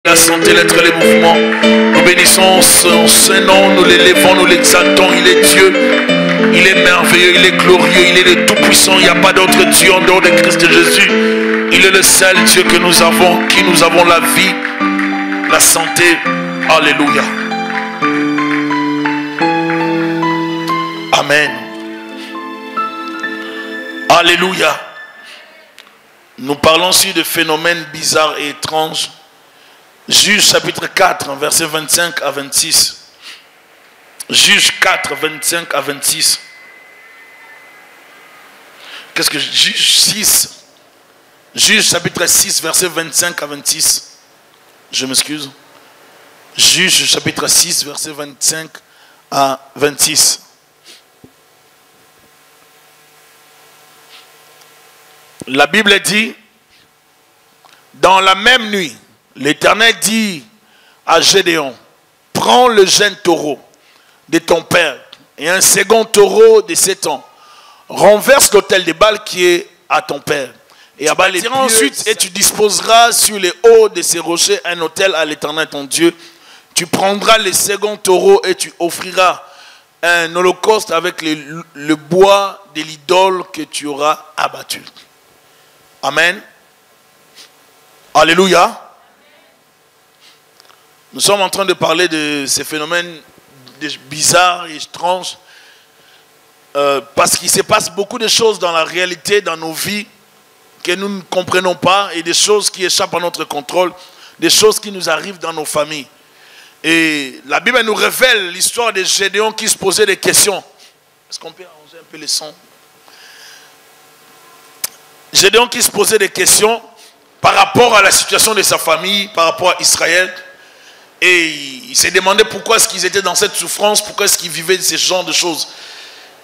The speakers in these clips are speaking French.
La santé, l'être, les mouvements. Nous bénissons son Saint-Nom, nous l'élevons, nous l'exaltons. Il est Dieu, il est merveilleux, il est glorieux, il est le Tout-Puissant. Il n'y a pas d'autre Dieu en dehors de Christ Jésus. Il est le seul Dieu que nous avons, qui nous avons la vie, la santé. Alléluia. Amen. Alléluia. Nous parlons ici de phénomènes bizarres et étranges. Juge chapitre 4, versets 25 à 26. Juge 4, 25 à 26. Qu'est-ce que Juge 6? Juge chapitre 6, versets 25 à 26. Je m'excuse. Juge chapitre 6, versets 25 à 26. La Bible dit, dans la même nuit, l'Éternel dit à Gédéon, prends le jeune taureau de ton père et un second taureau de 7 ans. Renverse l'autel de Baal qui est à ton père. Et abat les pieux ensuite et tu disposeras sur les hauts de ces rochers un autel à l'Éternel ton Dieu. Tu prendras le second taureau et tu offriras un holocauste avec le bois de l'idole que tu auras abattu. Amen. Alléluia. Nous sommes en train de parler de ces phénomènes bizarres et étranges parce qu'il se passe beaucoup de choses dans la réalité, dans nos vies que nous ne comprenons pas et des choses qui échappent à notre contrôle, des choses qui nous arrivent dans nos familles. Et la Bible nous révèle l'histoire de Gédéon qui se posait des questions. Est-ce qu'on peut arranger un peu les sons? Gédéon qui se posait des questions par rapport à la situation de sa famille, par rapport à Israël. Et il s'est demandé pourquoi est-ce qu'ils étaient dans cette souffrance, pourquoi est-ce qu'ils vivaient de ce genre de choses.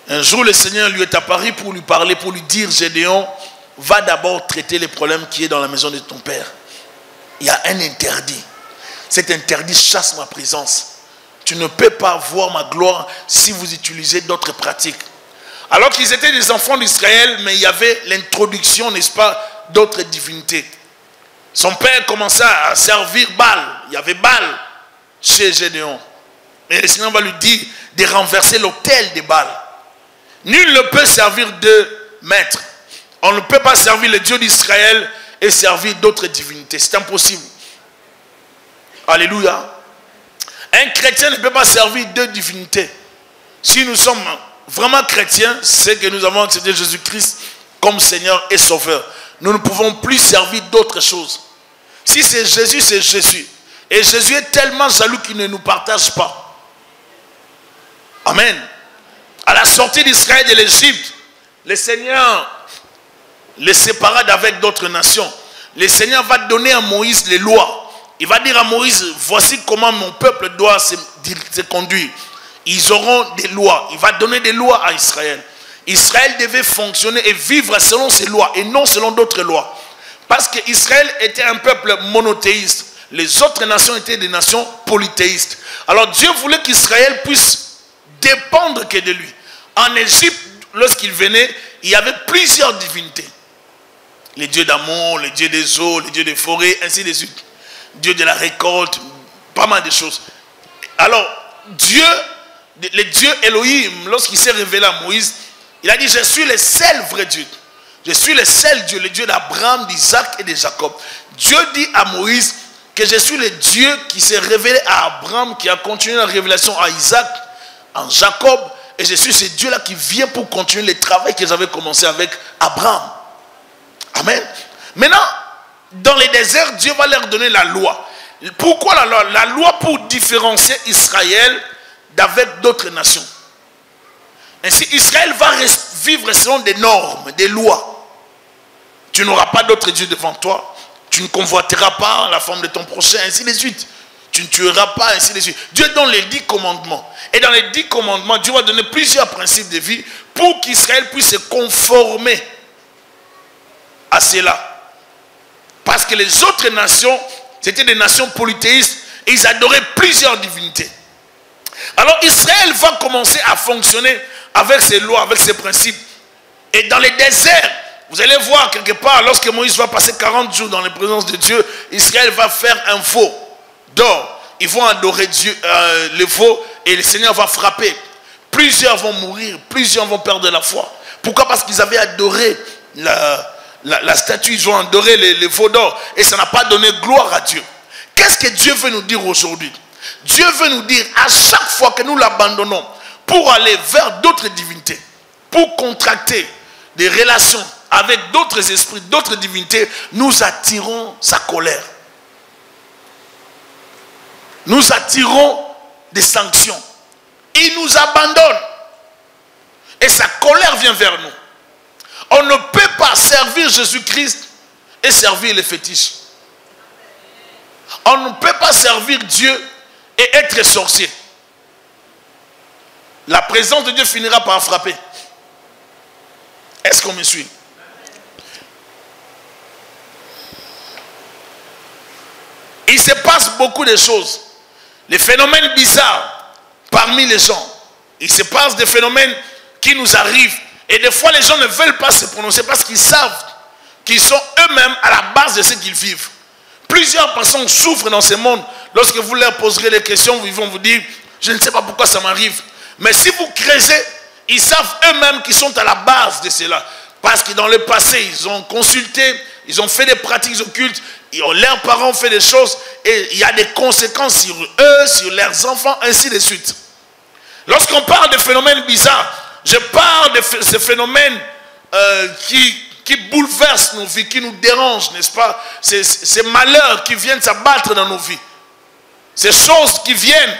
Un jour, le Seigneur lui est apparu pour lui parler, pour lui dire, Gédéon, va d'abord traiter les problèmes qui est dans la maison de ton père. Il y a un interdit. Cet interdit chasse ma présence. Tu ne peux pas voir ma gloire si vous utilisez d'autres pratiques. Alors qu'ils étaient des enfants d'Israël, mais il y avait l'introduction, n'est-ce pas, d'autres divinités. Son père commençait à servir Baal. Il y avait Baal chez Gédéon. Et le Seigneur va lui dire de renverser l'autel de Baal. Nul ne peut servir deux maîtres. On ne peut pas servir le Dieu d'Israël et servir d'autres divinités. C'est impossible. Alléluia. Un chrétien ne peut pas servir deux divinités. Si nous sommes vraiment chrétiens, c'est que nous avons accepté Jésus-Christ comme Seigneur et Sauveur. Nous ne pouvons plus servir d'autres choses. Si c'est Jésus, c'est Jésus. Et Jésus est tellement jaloux qu'il ne nous partage pas. Amen. À la sortie d'Israël de l'Égypte, le Seigneur les sépara d'avec d'autres nations. Le Seigneur va donner à Moïse les lois. Il va dire à Moïse, voici comment mon peuple doit se conduire. Ils auront des lois. Il va donner des lois à Israël. Israël devait fonctionner et vivre selon ses lois et non selon d'autres lois. Parce qu'Israël était un peuple monothéiste. Les autres nations étaient des nations polythéistes. Alors Dieu voulait qu'Israël puisse dépendre que de lui. En Égypte, lorsqu'il venait, il y avait plusieurs divinités. Les dieux d'amour, les dieux des eaux, les dieux des forêts, ainsi de suite. Dieu de la récolte, pas mal de choses. Alors, Dieu, le Dieu Elohim, lorsqu'il s'est révélé à Moïse, il a dit, je suis le seul vrai Dieu. Je suis le seul Dieu, le Dieu d'Abraham, d'Isaac et de Jacob. Dieu dit à Moïse que je suis le Dieu qui s'est révélé à Abraham, qui a continué la révélation à Isaac, à Jacob, et je suis ce Dieu-là qui vient pour continuer le travail que j'avais commencé avec Abraham. Amen. Maintenant, dans les déserts, Dieu va leur donner la loi. Pourquoi la loi? La loi pour différencier Israël d'avec d'autres nations. Ainsi, Israël va vivre selon des normes, des lois. Tu n'auras pas d'autre Dieu devant toi. Tu ne convoiteras pas la femme de ton prochain, ainsi de suite. Tu ne tueras pas, ainsi de suite. Dieu donne les 10 commandements. Et dans les 10 commandements, Dieu va donner plusieurs principes de vie pour qu'Israël puisse se conformer à cela. Parce que les autres nations, c'était des nations polythéistes et ils adoraient plusieurs divinités. Alors Israël va commencer à fonctionner avec ses lois, avec ses principes. Et dans les déserts, vous allez voir quelque part, lorsque Moïse va passer 40 jours dans la présence de Dieu, Israël va faire un faux. d'or. Ils vont adorer Dieu, le veau, et le Seigneur va frapper. Plusieurs vont mourir, plusieurs vont perdre la foi. Pourquoi? Parce qu'ils avaient adoré la statue, ils ont adoré les veaux d'or, et ça n'a pas donné gloire à Dieu. Qu'est-ce que Dieu veut nous dire aujourd'hui? Dieu veut nous dire, à chaque fois que nous l'abandonnons pour aller vers d'autres divinités, pour contracter des relations avec d'autres esprits, d'autres divinités, nous attirons sa colère. Nous attirons des sanctions. Il nous abandonne. Et sa colère vient vers nous. On ne peut pas servir Jésus-Christ et servir les fétiches. On ne peut pas servir Dieu et être sorcier. La présence de Dieu finira par frapper. Est-ce qu'on me suit? Il se passe beaucoup de choses. Les phénomènes bizarres parmi les gens. Il se passe des phénomènes qui nous arrivent. Et des fois, les gens ne veulent pas se prononcer parce qu'ils savent qu'ils sont eux-mêmes à la base de ce qu'ils vivent. Plusieurs personnes souffrent dans ce monde. Lorsque vous leur poserez des questions, ils vont vous dire, je ne sais pas pourquoi ça m'arrive. Mais si vous creusez, ils savent eux-mêmes qu'ils sont à la base de cela. Parce que dans le passé, ils ont consulté, ils ont fait des pratiques occultes, leurs parents ont fait des choses, et il y a des conséquences sur eux, sur leurs enfants, ainsi de suite. Lorsqu'on parle de phénomènes bizarres, je parle de ces phénomènes qui bouleversent nos vies, qui nous dérangent, n'est-ce pas? Ces malheurs qui viennent s'abattre dans nos vies. Ces choses qui viennent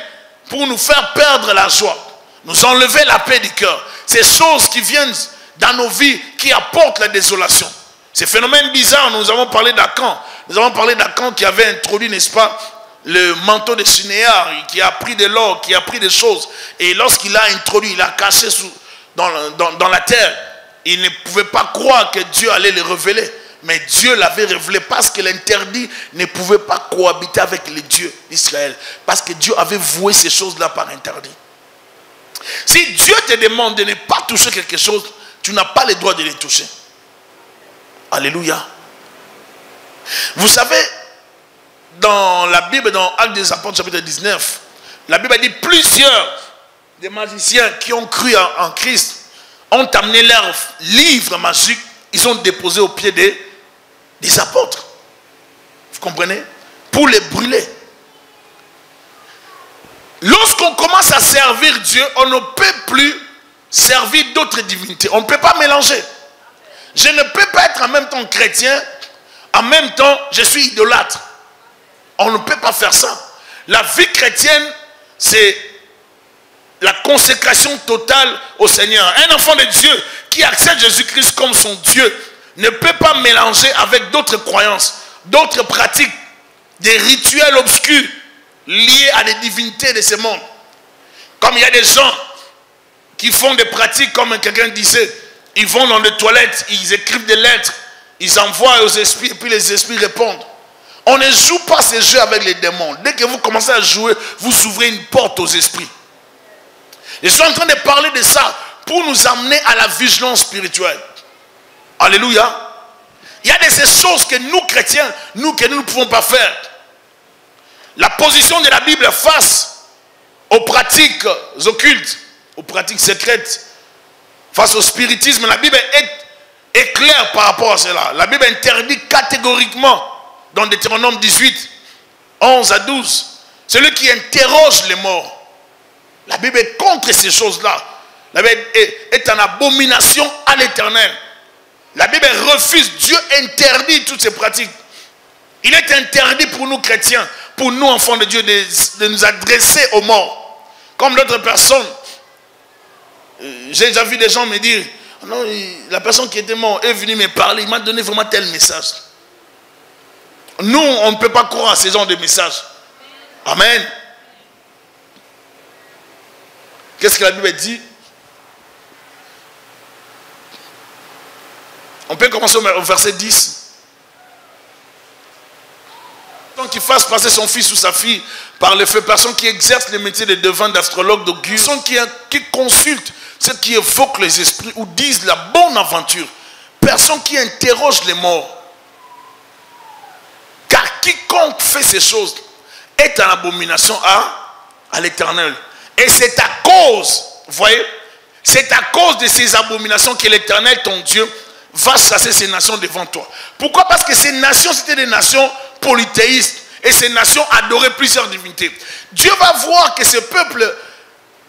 pour nous faire perdre la joie, nous enlever la paix du cœur. Ces choses qui viennent dans nos vies, qui apportent la désolation. Ces phénomènes bizarres, nous avons parlé d'Akan. Nous avons parlé d'Akan qui avait introduit, n'est-ce pas, le manteau de Shinéar, qui a pris de l'or, qui a pris des choses. Et lorsqu'il l'a introduit, il l'a caché dans la terre. Il ne pouvait pas croire que Dieu allait le révéler. Mais Dieu l'avait révélé parce que l'interdit ne pouvait pas cohabiter avec les dieux d'Israël. Parce que Dieu avait voué ces choses-là par interdit. Si Dieu te demande de ne pas toucher quelque chose, tu n'as pas le droit de les toucher. Alléluia. Vous savez, dans la Bible, dans Actes des Apôtres, chapitre 19, la Bible dit plusieurs des magiciens qui ont cru en Christ ont amené leurs livres magiques, ils ont déposé au pied des apôtres. Vous comprenez? Pour les brûler. Lorsqu'on commence à servir Dieu, on ne peut plus servir d'autres divinités. On ne peut pas mélanger. Je ne peux pas être en même temps chrétien, en même temps je suis idolâtre. On ne peut pas faire ça. La vie chrétienne, c'est la consécration totale au Seigneur. Un enfant de Dieu qui accepte Jésus-Christ comme son Dieu ne peut pas mélanger avec d'autres croyances, d'autres pratiques, des rituels obscurs liés à des divinités de ce monde. Comme il y a des gens qui font des pratiques, comme quelqu'un disait, ils vont dans les toilettes, ils écrivent des lettres, ils envoient aux esprits et puis les esprits répondent. On ne joue pas ces jeux avec les démons. Dès que vous commencez à jouer, vous ouvrez une porte aux esprits. Je suis en train de parler de ça pour nous amener à la vigilance spirituelle. Alléluia. Il y a des choses que nous, chrétiens, que nous ne pouvons pas faire. La position de la Bible face aux pratiques occultes, aux pratiques secrètes, face au spiritisme, la Bible est claire par rapport à cela. La Bible interdit catégoriquement, dans Deutéronome 18, 11 à 12, celui qui interroge les morts. La Bible est contre ces choses-là. La Bible est en abomination à l'Éternel. La Bible refuse, Dieu interdit toutes ces pratiques. Il est interdit pour nous chrétiens, pour nous enfants de Dieu, de nous adresser aux morts. Comme d'autres personnes, j'ai déjà vu des gens me dire, non, la personne qui était morte est venue me parler, il m'a donné vraiment tel message. Nous, on ne peut pas croire à ces genres de messages. Amen. Qu'est-ce que la Bible dit? On peut commencer au verset 10. Personne qui fasse passer son fils ou sa fille par le feu, personne qui exerce le métier de devin, d'astrologue, d'augure, personne qui consulte ceux qui évoquent les esprits ou disent la bonne aventure, personne qui interroge les morts. Car quiconque fait ces choses est en abomination à l'Éternel. Et c'est à cause, vous voyez, c'est à cause de ces abominations que l'Éternel, ton Dieu, va chasser ces nations devant toi. Pourquoi? Parce que ces nations, c'était des nations polythéistes. Et ces nations adoraient plusieurs divinités. Dieu va voir que ce peuple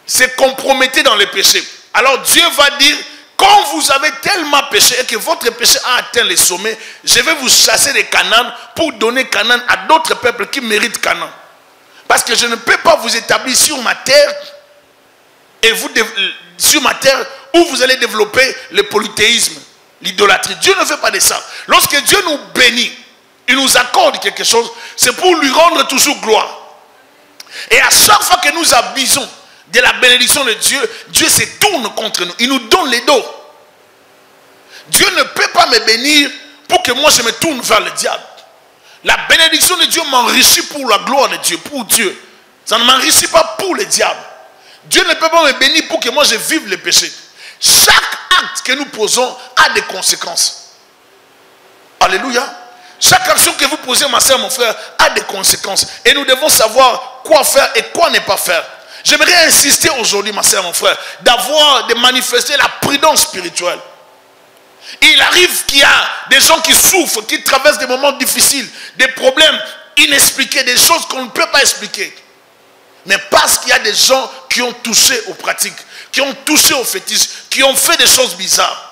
se compromettait dans le péché. Alors Dieu va dire, quand vous avez tellement péché et que votre péché a atteint les sommets, je vais vous chasser de Canaan pour donner Canaan à d'autres peuples qui méritent Canaan. Parce que je ne peux pas vous établir sur ma terre et vous sur ma terre où vous allez développer le polythéisme, l'idolâtrie. Dieu ne fait pas de ça. Lorsque Dieu nous bénit, il nous accorde quelque chose, c'est pour lui rendre toujours gloire. Et à chaque fois que nous abusons de la bénédiction de Dieu, Dieu se tourne contre nous. Il nous donne les dos. Dieu ne peut pas me bénir pour que moi je me tourne vers le diable. La bénédiction de Dieu m'enrichit pour la gloire de Dieu, pour Dieu. Ça ne m'enrichit pas pour le diable. Dieu ne peut pas me bénir pour que moi je vive le péché. Chaque acte que nous posons a des conséquences. Alléluia. Chaque action que vous posez, ma soeur, mon frère, a des conséquences. Et nous devons savoir quoi faire et quoi ne pas faire. J'aimerais insister aujourd'hui, ma soeur, mon frère, de manifester la prudence spirituelle. Il arrive qu'il y a des gens qui souffrent, qui traversent des moments difficiles, des problèmes inexpliqués, des choses qu'on ne peut pas expliquer. Mais parce qu'il y a des gens qui ont touché aux pratiques, qui ont touché aux fétiches, qui ont fait des choses bizarres.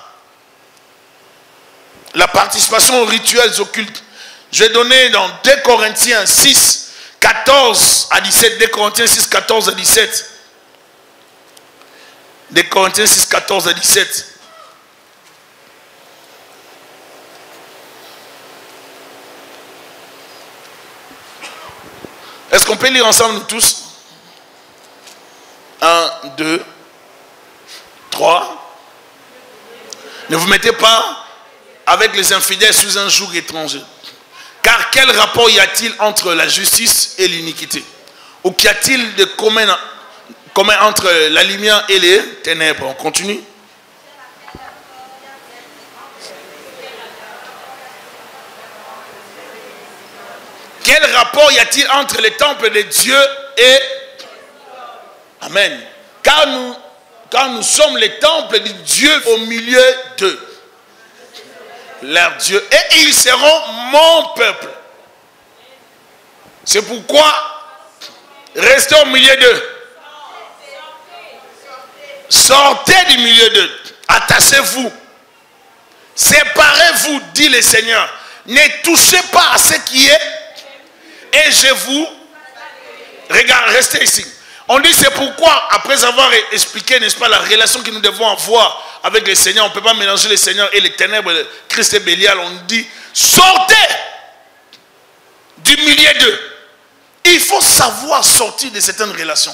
La participation aux rituels occultes. Je vais donner dans 2 Corinthiens 6, 14 à 17. 2 Corinthiens 6, 14 à 17. 2 Corinthiens 6, 14 à 17. Est-ce qu'on peut lire ensemble nous tous? 1, 2, 3. Ne vous mettez pas avec les infidèles sous un joug étranger. Car quel rapport y a-t-il entre la justice et l'iniquité? Ou qu'y a-t-il de commun entre la lumière et les ténèbres? On continue. Quel rapport y a-t-il entre les temples de Dieu et... Amen. Car nous sommes les temples de Dieu au milieu d'eux. Leur Dieu. Et ils seront mon peuple. C'est pourquoi restez au milieu d'eux. Sortez du milieu d'eux. Attachez-vous. Séparez-vous, dit le Seigneur. Ne touchez pas à ce qui est. Et je vous... Regarde, restez ici. On dit c'est pourquoi, après avoir expliqué, n'est-ce pas, la relation que nous devons avoir avec le Seigneur, on ne peut pas mélanger le Seigneur et les ténèbres, Christ et Bélial, on dit, sortez du milieu d'eux. Il faut savoir sortir de certaines relations.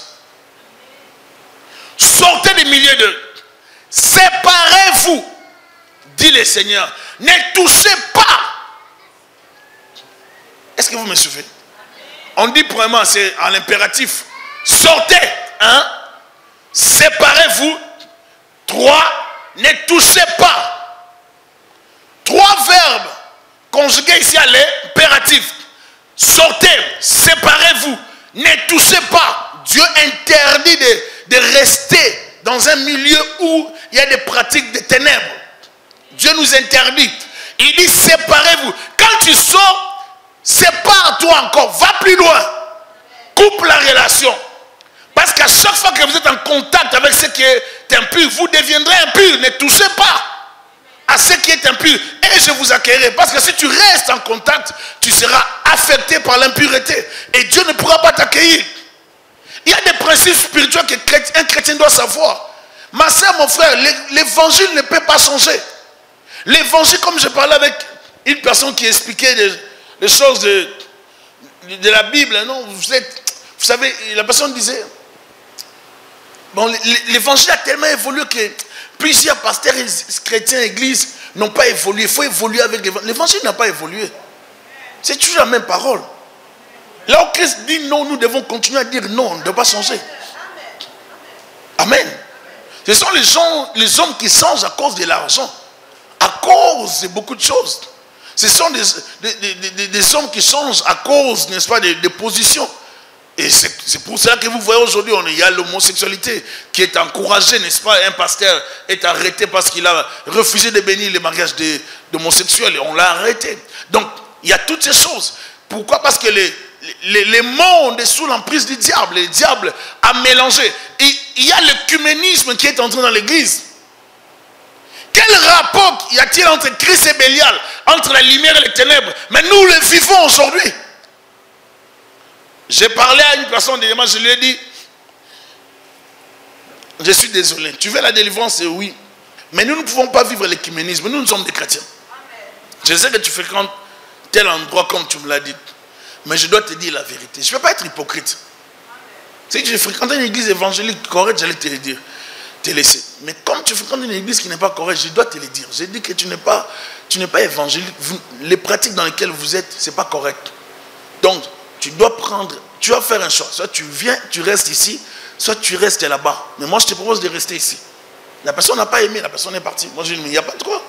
Sortez du milieu d'eux. Séparez-vous, dit le Seigneur. Ne touchez pas. Est-ce que vous me suivez? On dit premièrement, c'est en l'impératif. Sortez, hein? Séparez-vous. 3, ne touchez pas. 3 verbes conjugués ici à l'impératif. Sortez, séparez-vous, ne touchez pas. Dieu interdit de rester dans un milieu où il y a des pratiques de ténèbres. Dieu nous interdit. Il dit séparez-vous. Quand tu sors, sépare-toi encore, va plus loin. Coupe la relation. Parce qu'à chaque fois que vous êtes en contact avec ce qui est impur, vous deviendrez impur. Ne touchez pas à ce qui est impur. Et je vous accueillerai. Parce que si tu restes en contact, tu seras affecté par l'impureté. Et Dieu ne pourra pas t'accueillir. Il y a des principes spirituels qu'un chrétien doit savoir. Ma soeur, mon frère, l'évangile ne peut pas changer. L'évangile, comme je parlais avec une personne qui expliquait les choses de la Bible, non, vous savez, la personne disait, bon, l'évangile a tellement évolué que plusieurs pasteurs chrétiens, églises, n'ont pas évolué. Il faut évoluer avec l'évangile. L'évangile n'a pas évolué. C'est toujours la même parole. Là où Christ dit non, nous devons continuer à dire non, on ne doit pas changer. Amen. Ce sont les hommes qui changent à cause de l'argent, à cause de beaucoup de choses. Ce sont des hommes qui changent à cause, n'est-ce pas, des positions. Et c'est pour cela que vous voyez aujourd'hui, il y a l'homosexualité qui est encouragée, n'est-ce pas? Un pasteur est arrêté parce qu'il a refusé de bénir les mariages d'homosexuels et on l'a arrêté. Donc, il y a toutes ces choses. Pourquoi? Parce que le monde est sous l'emprise du diable. Le diable a mélangé. Et il y a l'œcuménisme qui est entré dans l'église. Quel rapport y a-t-il entre Christ et Bélial, entre la lumière et les ténèbres? Mais nous le vivons aujourd'hui. J'ai parlé à une personne dernièrement, je lui ai dit, je suis désolé, tu veux la délivrance? Oui. Mais nous ne pouvons pas vivre l'œcuménisme, nous sommes des chrétiens. Je sais que tu fréquentes tel endroit comme tu me l'as dit. Mais je dois te dire la vérité. Je ne peux pas être hypocrite. Si tu fréquentes une église évangélique correcte, j'allais te le dire. Te laisser. Mais comme tu fréquentes une église qui n'est pas correcte, je dois te le dire. J'ai dit que tu n'es pas évangélique. Les pratiques dans lesquelles vous êtes, ce n'est pas correct. Donc, tu dois faire un choix. Soit tu viens, tu restes ici, soit tu restes là-bas. Mais moi, je te propose de rester ici. La personne n'a pas aimé, la personne est partie. Moi, je dis, mais il n'y a pas de quoi.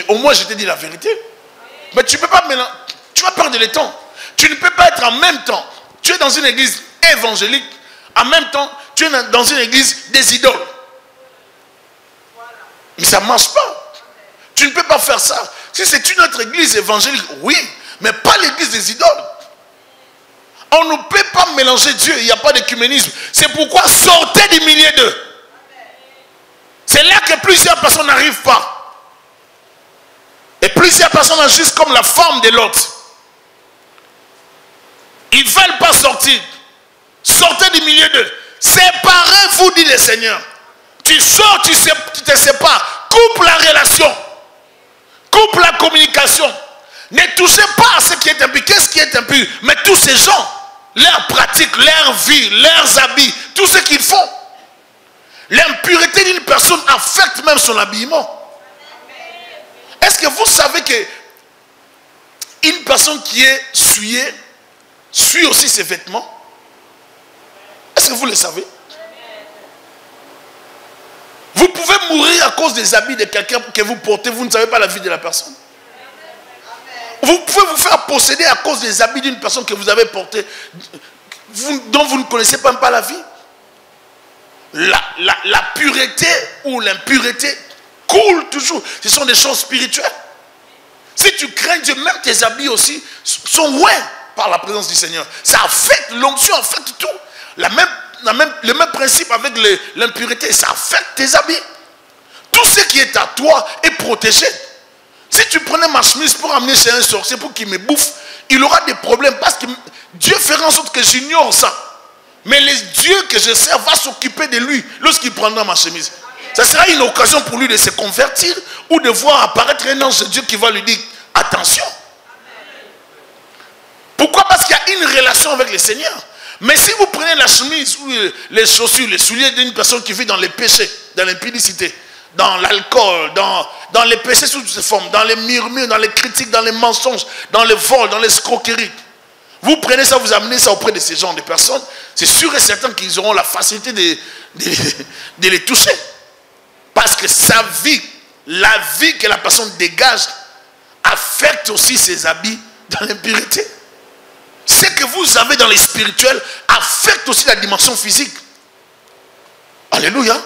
Au moins, je t'ai dit la vérité. Mais tu ne peux pas mélanger. Tu vas perdre le temps. Tu ne peux pas être en même temps. Tu es dans une église évangélique. En même temps, tu es dans une église des idoles. Mais ça ne marche pas. Tu ne peux pas faire ça. Si c'est une autre église évangélique, oui. Mais pas l'église des idoles. On ne peut pas mélanger Dieu. Il n'y a pas d'écuménisme. C'est pourquoi sortez du milieu d'eux. C'est là que plusieurs personnes n'arrivent pas. Et plusieurs personnes agissent comme la forme de l'autre. Ils ne veulent pas sortir. Sortez du milieu d'eux. Séparez-vous, dit le Seigneur. Tu sors, tu te sépares. Coupe la relation. Coupe la communication. Ne touchez pas à ce qui est impur. Qu'est-ce qui est impur? Mais tous ces gens, leurs pratiques, leur vie, leurs habits, tout ce qu'ils font. L'impureté d'une personne affecte même son habillement. Est-ce que vous savez que une personne qui est souillée suit aussi ses vêtements? Est-ce que vous le savez? Vous pouvez mourir à cause des habits de quelqu'un que vous portez, vous ne savez pas la vie de la personne. Vous pouvez vous faire posséder à cause des habits d'une personne que vous avez portée, dont vous ne connaissez même pas la vie. La pureté ou l'impureté coule toujours. Ce sont des choses spirituelles. Si tu crains Dieu, même tes habits aussi sont loin par la présence du Seigneur. Ça affecte, l'onction affecte tout. Le même principe avec l'impureté, ça affecte tes habits. Tout ce qui est à toi est protégé. Si tu prenais ma chemise pour amener chez un sorcier pour qu'il me bouffe, il aura des problèmes parce que Dieu fera en sorte que j'ignore ça. Mais le Dieu que je sers va s'occuper de lui lorsqu'il prendra ma chemise. Ça sera une occasion pour lui de se convertir ou de voir apparaître un ange de Dieu qui va lui dire attention. Pourquoi? Parce qu'il y a une relation avec le Seigneur. Mais si vous prenez la chemise ou les chaussures, les souliers d'une personne qui vit dans les péchés, dans l'impudicité, dans l'alcool, dans les péchés sous toutes ses formes, dans les murmures, dans les critiques, dans les mensonges, dans les vols, dans les escroqueries, vous prenez ça, vous amenez ça auprès de ces gens de personnes, c'est sûr et certain qu'ils auront la facilité de les toucher. Parce que sa vie, la vie que la personne dégage, affecte aussi ses habits dans l'impureté. Ce que vous avez dans les spirituels affecte aussi la dimension physique. Alléluia.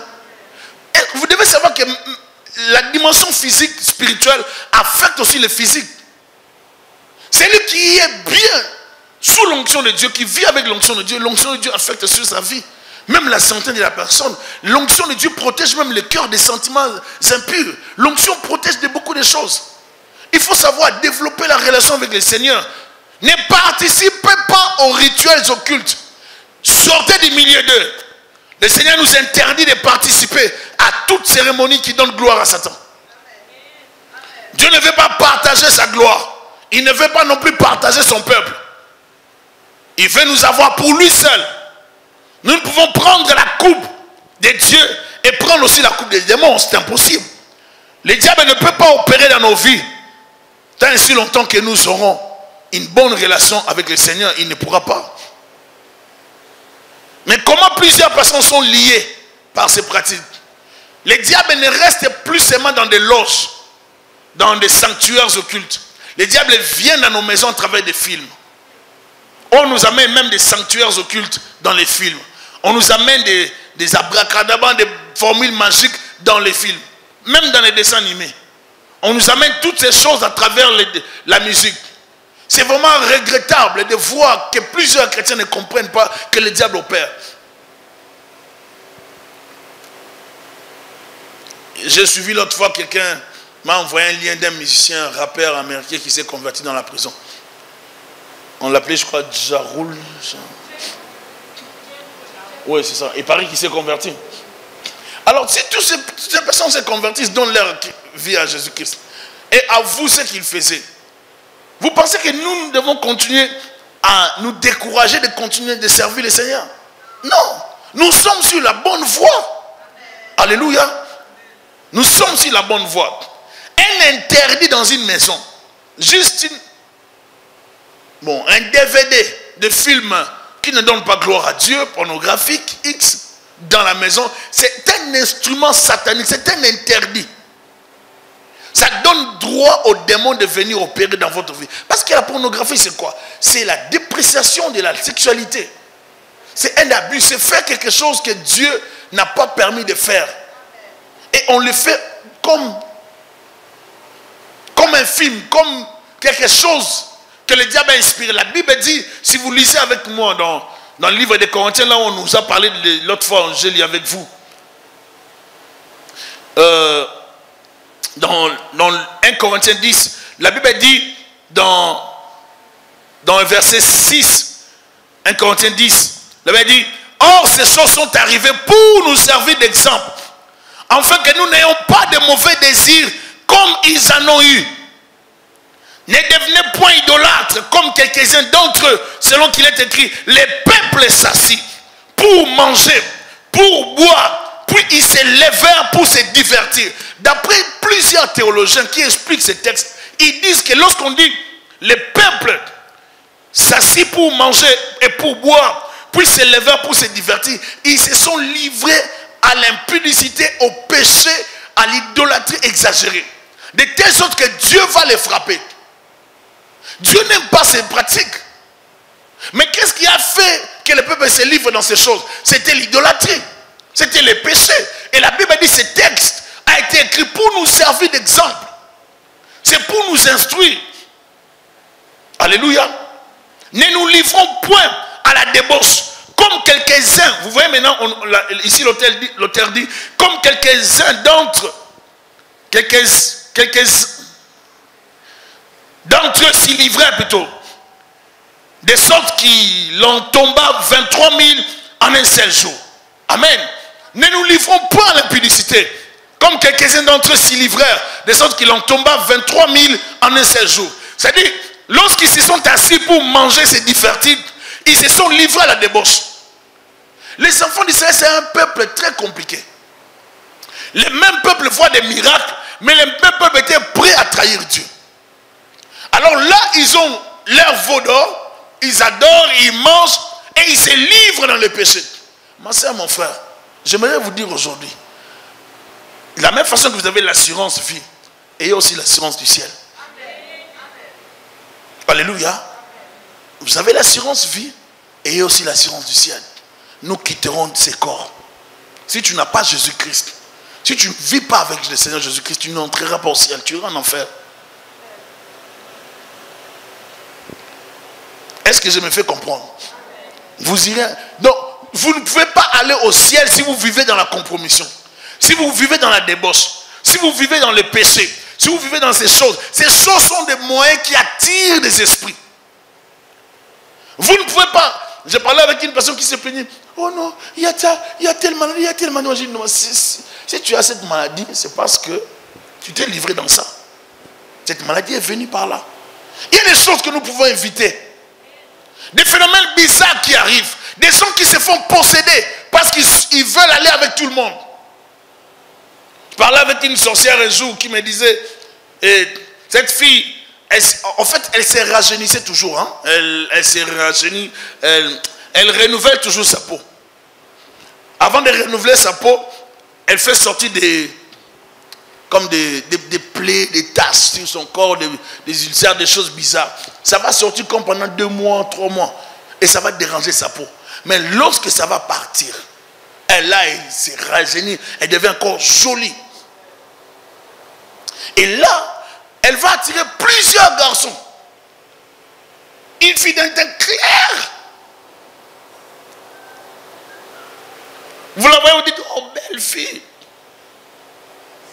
Et vous devez savoir que la dimension physique, spirituelle, affecte aussi le physique. Celui qui est bien sous l'onction de Dieu, qui vit avec l'onction de Dieu affecte sur sa vie. Même la santé de la personne. L'onction de Dieu protège même le cœur des sentiments impurs. L'onction protège de beaucoup de choses. Il faut savoir développer la relation avec le Seigneur. Ne participez pas aux rituels occultes. Sortez du milieu d'eux. Le Seigneur nous interdit de participer à toute cérémonie qui donne gloire à Satan. Dieu ne veut pas partager sa gloire. Il ne veut pas non plus partager son peuple. Il veut nous avoir pour lui seul. Nous ne pouvons prendre la coupe de Dieu et prendre aussi la coupe des démons. C'est impossible. Le diable ne peut pas opérer dans nos vies. Tant et si longtemps que nous aurons une bonne relation avec le Seigneur, il ne pourra pas. Mais comment plusieurs personnes sont liées par ces pratiques? Le diable ne reste plus seulement dans des loges, dans des sanctuaires occultes. Le diable vient dans nos maisons à travers des films. On nous amène même des sanctuaires occultes dans les films. On nous amène des abracadabras, des formules magiques dans les films. Même dans les dessins animés. On nous amène toutes ces choses à travers la musique. C'est vraiment regrettable de voir que plusieurs chrétiens ne comprennent pas que le diable opère. J'ai suivi l'autre fois, quelqu'un m'a envoyé un lien d'un musicien, un rappeur américain qui s'est converti dans la prison. On l'appelait, je crois, Jaroul. Oui, c'est ça. Il paraît qu'il s'est converti. Alors, si toutes ces personnes se convertissent, donnent leur vie à Jésus-Christ, et avouent ce qu'ils faisaient, vous pensez que nous devons continuer à nous décourager de continuer de servir le Seigneur? Non. Nous sommes sur la bonne voie. Alléluia. Nous sommes sur la bonne voie. Un interdit dans une maison, juste un DVD de film qui ne donne pas gloire à Dieu, pornographique, X, dans la maison, c'est un instrument satanique, c'est un interdit. Ça donne droit aux démons de venir opérer dans votre vie. Parce que la pornographie, c'est quoi? C'est la dépréciation de la sexualité. C'est un abus, c'est faire quelque chose que Dieu n'a pas permis de faire. Et on le fait comme un film, comme quelque chose que le diable a inspiré. La Bible dit, si vous lisez avec moi dans le livre des Corinthiens, là où on nous a parlé de l'autre fois, je lis avec vous. Dans 1 Corinthiens 10, la Bible dit dans le verset 6, 1 Corinthiens 10, la Bible dit, or ces choses sont arrivées pour nous servir d'exemple, afin que nous n'ayons pas de mauvais désirs comme ils en ont eu. Ne devenez point idolâtres comme quelques-uns d'entre eux, selon qu'il est écrit, les peuples s'assit pour manger, pour boire, puis ils se levèrent pour se divertir. D'après plusieurs théologiens qui expliquent ces textes, ils disent que lorsqu'on dit les peuples s'assit pour manger et pour boire, puis se levèrent pour se divertir, ils se sont livrés à l'impudicité, au péché, à l'idolâtrie exagérée. De telle sorte que Dieu va les frapper. Dieu n'aime pas ces pratiques. Mais qu'est-ce qui a fait que le peuple se livre dans ces choses? C'était l'idolâtrie. C'était les péchés. Et la Bible dit que ce texte a été écrit pour nous servir d'exemple. C'est pour nous instruire. Alléluia. Ne nous livrons point à la débauche. Comme quelques-uns, vous voyez maintenant, ici l'auteur dit, comme quelques-uns d'entre eux s'y livraient plutôt. De sorte qu'il en tomba 23 000 en un seul jour. Amen. Ne nous livrons pas à l'impudicité. Comme quelques-uns d'entre eux s'y livrèrent. De sorte qu'il en tomba 23 000 en un seul jour. C'est-à-dire, lorsqu'ils se sont assis pour manger, se divertir, ils se sont livrés à la débauche. Les enfants d'Israël, c'est un peuple très compliqué. Les mêmes peuples voient des miracles, mais les mêmes peuples étaient prêts à trahir Dieu. Alors là, ils ont leur veau d'or, ils adorent, ils mangent, et ils se livrent dans le péché. Ma soeur, mon frère, j'aimerais vous dire aujourd'hui, de la même façon que vous avez l'assurance vie, ayez aussi l'assurance du ciel. Alléluia. Vous avez l'assurance vie, ayez aussi l'assurance du ciel. Nous quitterons ces corps. Si tu n'as pas Jésus-Christ, si tu ne vis pas avec le Seigneur Jésus-Christ, tu n'entreras pas au ciel, tu iras en enfer. Est-ce que je me fais comprendre? Vous irez. Donc, vous ne pouvez pas aller au ciel si vous vivez dans la compromission. Si vous vivez dans la débauche. Si vous vivez dans le péché. Si vous vivez dans ces choses. Ces choses sont des moyens qui attirent des esprits. Vous ne pouvez pas. J'ai parlé avec une personne qui s'est plaignée. Oh non, il y a telle maladie, il y a telle maladie. Non, si tu as cette maladie, c'est parce que tu t'es livré dans ça. Cette maladie est venue par là. Il y a des choses que nous pouvons éviter. Des phénomènes bizarres qui arrivent. Des gens qui se font posséder parce qu'ils veulent aller avec tout le monde. Je parlais avec une sorcière un jour qui me disait, cette fille, en fait, elle se rajeunissait toujours. Hein? Elle se rajeunit, elle renouvelle toujours sa peau. Avant de renouveler sa peau, elle fait sortir des plaies, des taches sur son corps, des ulcères, des choses bizarres. Ça va sortir comme pendant 2 mois, 3 mois. et ça va déranger sa peau. Mais lorsque ça va partir, elle s'est rajeunie, elle devient encore jolie. Et là, elle va attirer plusieurs garçons. Une fille d'un teint clair. Vous la voyez, vous dites, oh belle fille.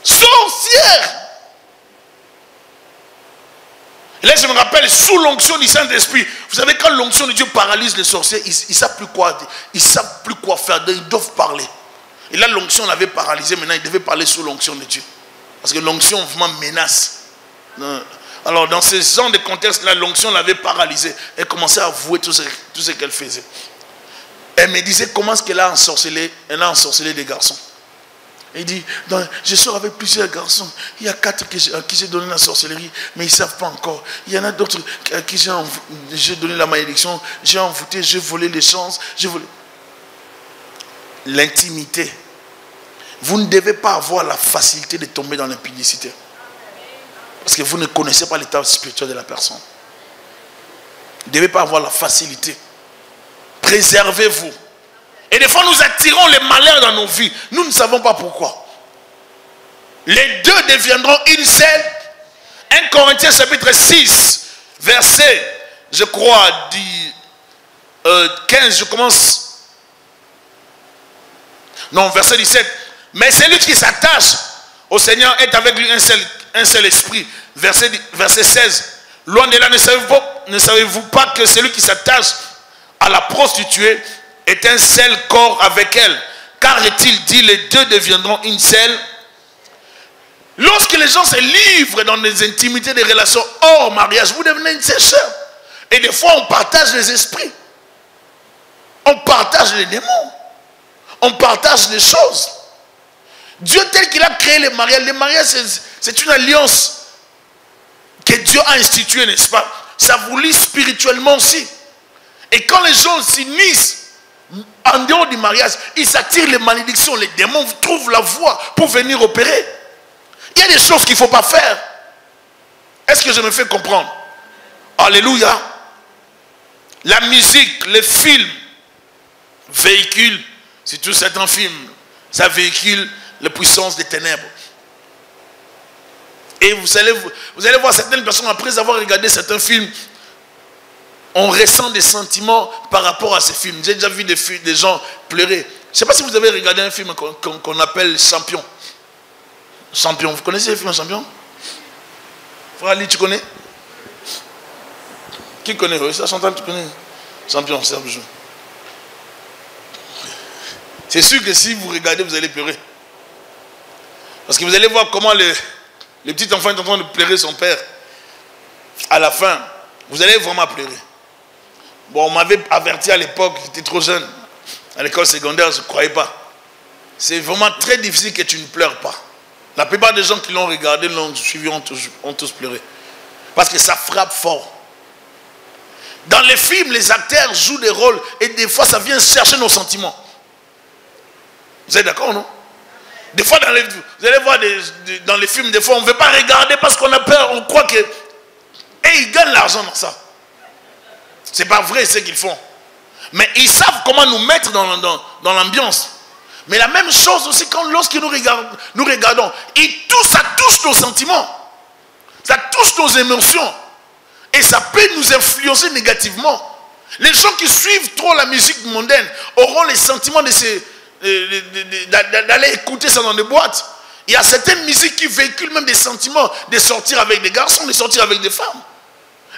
Sorcière. Et là, je me rappelle, sous l'onction du Saint-Esprit, vous savez, quand l'onction de Dieu paralyse les sorciers, ils ne savent plus quoi dire, ils ne savent plus quoi faire, ils doivent parler. Et là, l'onction l'avait paralysé, maintenant, ils devaient parler sous l'onction de Dieu. Parce que l'onction vraiment menace. Alors, dans ce genre de contexte-là, l'onction l'avait paralysée. Elle commençait à avouer tout ce qu'elle faisait. Elle me disait comment est-ce qu'elle a ensorcelé, des garçons. Il dit, je sors avec plusieurs garçons. Il y a 4 à qui j'ai donné la sorcellerie, mais ils ne savent pas encore. Il y en a d'autres à qui j'ai donné la malédiction. J'ai envoûté, j'ai volé les chances. L'intimité. Vous ne devez pas avoir la facilité de tomber dans l'impudicité. Parce que vous ne connaissez pas l'état spirituel de la personne. Vous ne devez pas avoir la facilité. Préservez-vous. Et des fois, nous attirons les malheurs dans nos vies. Nous ne savons pas pourquoi. Les deux deviendront une seule. 1 Corinthiens chapitre 6, verset, je crois, 15, je commence. Non, verset 17. Mais celui qui s'attache au Seigneur est avec lui un seul esprit. Verset 16. Loin de là, ne savez-vous pas que celui qui s'attache à la prostituée est un seul corps avec elle? Car est-il dit, les deux deviendront une seule? Lorsque les gens se livrent dans des intimités, des relations hors mariage, vous devenez une seule chair. Et des fois, on partage les esprits. On partage les démons. On partage les choses. Dieu tel qu'il a créé les mariages, c'est une alliance que Dieu a instituée, n'est-ce pas? Ça vous lie spirituellement aussi. Et quand les gens s'unissent en dehors du mariage, ils s'attirent les malédictions, les démons trouvent la voie pour venir opérer. Il y a des choses qu'il ne faut pas faire. Est-ce que je me fais comprendre? Alléluia. La musique, les films véhiculent, surtout certains films, ça véhicule la puissance des ténèbres. Et vous allez voir certaines personnes, après avoir regardé certains films, on ressent des sentiments par rapport à ces films. J'ai déjà vu des gens pleurer. Je ne sais pas si vous avez regardé un film qu'on appelle Champion. Champion, vous connaissez le film Champion? Frère Ali, tu connais? Qui connaît? Oui, ça, Chantal, tu connais? Champion, c'est un jeu. C'est sûr que si vous regardez, vous allez pleurer. Parce que vous allez voir comment le petit enfant est en train de pleurer son père. À la fin, vous allez vraiment pleurer. Bon, on m'avait averti à l'époque, j'étais trop jeune. À l'école secondaire, je ne croyais pas. C'est vraiment très difficile que tu ne pleures pas. La plupart des gens qui l'ont regardé, l'ont suivi, ont tous pleuré. Parce que ça frappe fort. Dans les films, les acteurs jouent des rôles et des fois, ça vient chercher nos sentiments. Vous êtes d'accord, non? Des fois, vous allez voir dans les films, des fois, on ne veut pas regarder parce qu'on a peur, on croit que... Et ils gagnent l'argent dans ça. C'est pas vrai ce qu'ils font. Mais ils savent comment nous mettre dans l'ambiance. Mais la même chose aussi lorsque nous regardons, ça touche nos sentiments. Ça touche nos émotions. Et ça peut nous influencer négativement. Les gens qui suivent trop la musique mondaine auront les sentiments d'aller écouter ça dans des boîtes. Il y a certaines musiques qui véhiculent même des sentiments de sortir avec des garçons, de sortir avec des femmes.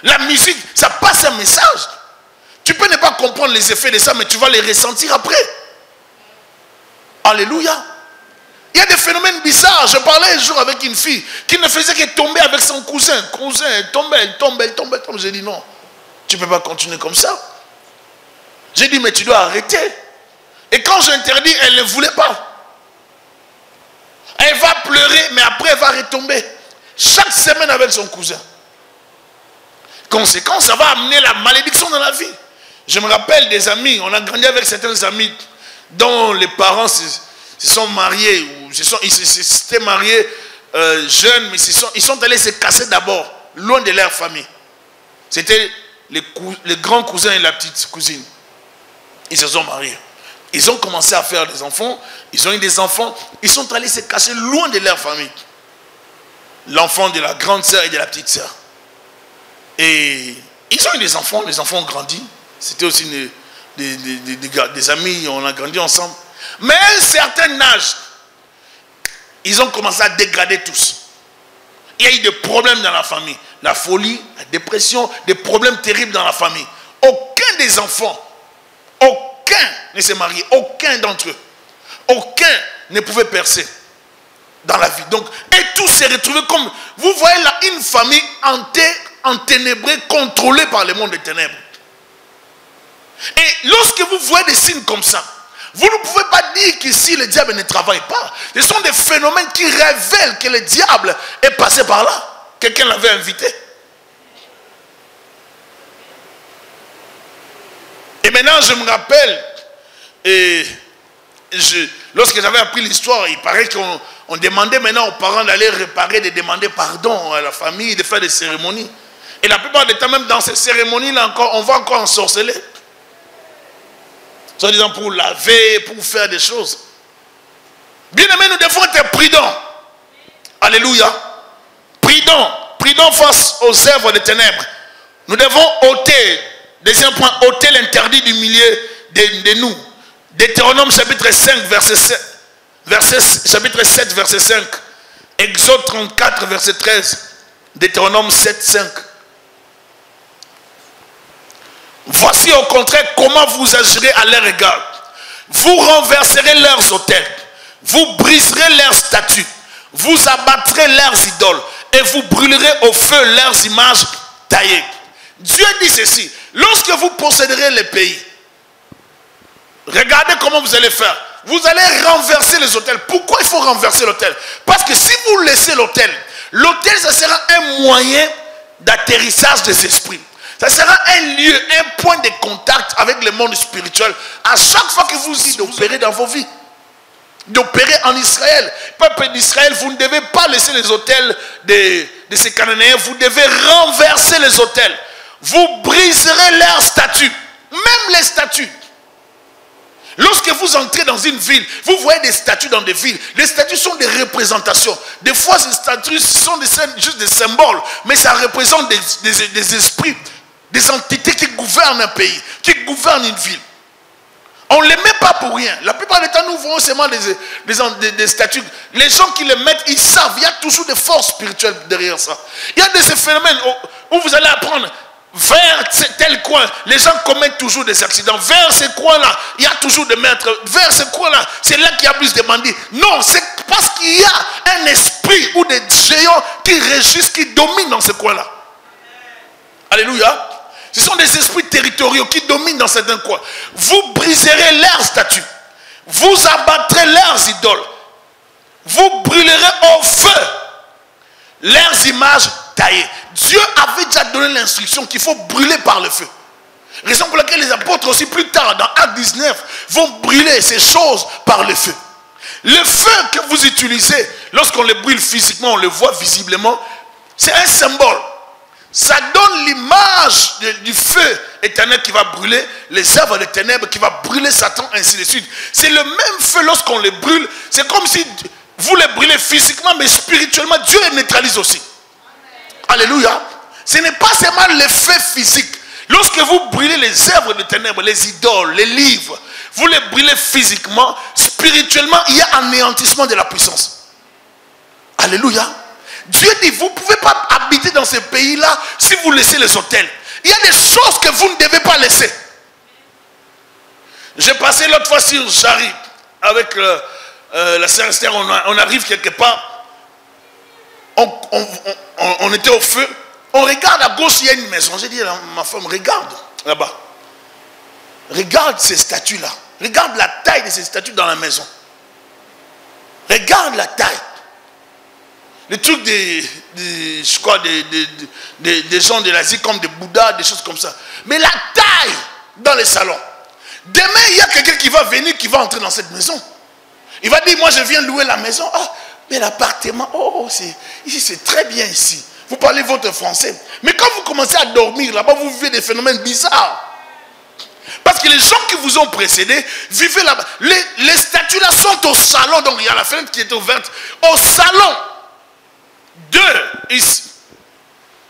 La musique, ça passe un message. Tu peux ne pas comprendre les effets de ça, mais tu vas les ressentir après. Alléluia. Il y a des phénomènes bizarres. Je parlais un jour avec une fille qui ne faisait que tomber avec son cousin. Elle tombait. J'ai dit non, tu ne peux pas continuer comme ça. J'ai dit mais tu dois arrêter. Et quand j'interdis, elle ne voulait pas. Elle va pleurer, mais après elle va retomber. Chaque semaine avec son cousin. Conséquence, ça va amener la malédiction dans la vie. Je me rappelle des amis, on a grandi avec certains amis dont les parents se sont mariés, ou ils s'étaient mariés jeunes, mais ils sont allés se casser d'abord, loin de leur famille. C'était les grands cousins et la petite cousine. Ils se sont mariés. Ils ont commencé à faire des enfants. Ils ont eu des enfants. Ils sont allés se cacher loin de leur famille. L'enfant de la grande sœur et de la petite sœur. Et ils ont eu des enfants. Les enfants ont grandi. C'était aussi des amis. On a grandi ensemble. Mais à un certain âge, ils ont commencé à dégrader tous. Il y a eu des problèmes dans la famille. La folie, la dépression, des problèmes terribles dans la famille. Aucun des enfants, aucun ne s'est marié. Aucun d'entre eux. Aucun ne pouvait percer dans la vie. Donc, et tous s'est retrouvés comme... Vous voyez là, une famille enténébrée, contrôlée par le monde des ténèbres. Et lorsque vous voyez des signes comme ça, vous ne pouvez pas dire qu'ici le diable ne travaille pas. Ce sont des phénomènes qui révèlent que le diable est passé par là. Quelqu'un l'avait invité. Et maintenant, je me rappelle, lorsque j'avais appris l'histoire, il paraît qu'on demandait maintenant aux parents d'aller réparer, de demander pardon à la famille, de faire des cérémonies. Et la plupart du temps, même dans ces cérémonies-là, on va encore ensorceler. Soit disant pour laver, pour faire des choses. Bien aimé, nous devons être prudents. Alléluia. Prudents face aux œuvres des ténèbres. Nous devons ôter, deuxième point, ôter l'interdit du milieu de nous. Deutéronome chapitre 5, chapitre 7, verset 5. Exode 34, verset 13. Deutéronome 7, 5. Voici au contraire comment vous agirez à leur égard. Vous renverserez leurs autels. Vous briserez leurs statues. Vous abattrez leurs idoles. Et vous brûlerez au feu leurs images taillées. Dieu dit ceci. Lorsque vous posséderez les pays, regardez comment vous allez faire. Vous allez renverser les autels. Pourquoi il faut renverser l'autel? Parce que si vous laissez l'autel, ça sera un moyen d'atterrissage des esprits. Ça sera un lieu, un point de contact avec le monde spirituel. À chaque fois que vous y d'opérer dans vos vies. D'opérer en Israël. Peuple d'Israël, vous ne devez pas laisser les autels de ces Cananéens. Vous devez renverser les autels. Vous briserez leurs statues. Même les statues. Lorsque vous entrez dans une ville, vous voyez des statues dans des villes. Les statues sont des représentations. Des fois, ces statues sont juste des symboles. Mais ça représente des esprits. Des entités qui gouvernent un pays, qui gouvernent une ville. On ne les met pas pour rien. La plupart du temps, nous voyons seulement des statues. Les gens qui les mettent, ils savent. Il y a toujours des forces spirituelles derrière ça. Il y a ces phénomènes où vous allez apprendre. Vers tel coin, les gens commettent toujours des accidents. Vers ce coin-là, il y a toujours des maîtres. Vers ce coin-là, c'est là qu'il y a plus de bandits. Non, c'est parce qu'il y a un esprit ou des géants qui régissent, qui dominent dans ce coin-là. Alléluia. Ce sont des esprits territoriaux qui dominent dans certains coins. Vous briserez leurs statues. Vous abattrez leurs idoles. Vous brûlerez au feu leurs images taillées. Dieu avait déjà donné l'instruction qu'il faut brûler par le feu. Raison pour laquelle les apôtres aussi plus tard, dans Actes 19, vont brûler ces choses par le feu. Le feu que vous utilisez, lorsqu'on le brûle physiquement, on le voit visiblement, c'est un symbole. Ça donne l'image du feu éternel qui va brûler les œuvres des ténèbres, qui va brûler Satan, ainsi de suite. C'est le même feu lorsqu'on les brûle. C'est comme si vous les brûlez physiquement, mais spirituellement, Dieu les neutralise aussi. Alléluia. Ce n'est pas seulement l'effet physique. Lorsque vous brûlez les œuvres des ténèbres, les idoles, les livres, vous les brûlez physiquement, spirituellement, il y a anéantissement de la puissance. Alléluia. Dieu dit, vous ne pouvez pas habiter dans ce pays-là si vous laissez les autels. Il y a des choses que vous ne devez pas laisser. J'ai passé l'autre fois sur Jarry avec la sœur Esther, on arrive quelque part, on était au feu, on regarde à gauche, il y a une maison. J'ai dit à ma femme, regarde là-bas. Regarde ces statues-là. Regarde la taille de ces statues dans la maison. Regarde la taille. Les trucs des gens de l'Asie comme des Bouddhas, des choses comme ça. Mais la taille dans les salons. Demain, il y a quelqu'un qui va venir, qui va entrer dans cette maison. Il va dire, moi je viens louer la maison. Ah, mais l'appartement, ici c'est très bien ici. Vous parlez votre français. Mais quand vous commencez à dormir, là-bas, vous vivez des phénomènes bizarres. Parce que les gens qui vous ont précédé vivaient là-bas. Les statues là sont au salon. Donc il y a la fenêtre qui est ouverte. Au salon. Deux, ici.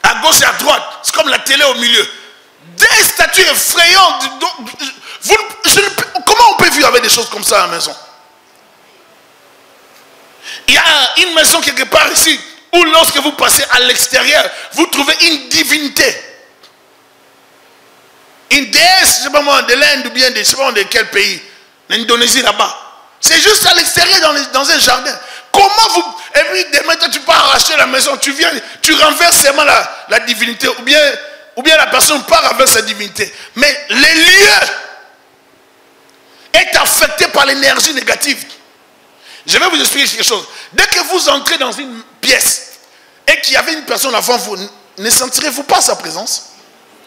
À gauche et à droite. C'est comme la télé au milieu. Des statues effrayantes. Comment on peut vivre avec des choses comme ça à la maison? Il y a une maison quelque part ici où lorsque vous passez à l'extérieur, vous trouvez une divinité. Une déesse, je ne sais pas moi, de l'Inde ou bien de, je ne sais pas de quel pays. L'Indonésie là-bas. C'est juste à l'extérieur dans un jardin. Comment vous... Et puis demain tu pars racheter la maison, tu viens, tu renverses seulement la divinité ou bien la personne part avec sa divinité. Mais les lieux est affecté par l'énergie négative. Je vais vous expliquer quelque chose. Dès que vous entrez dans une pièce et qu'il y avait une personne avant vous, ne sentirez-vous pas sa présence?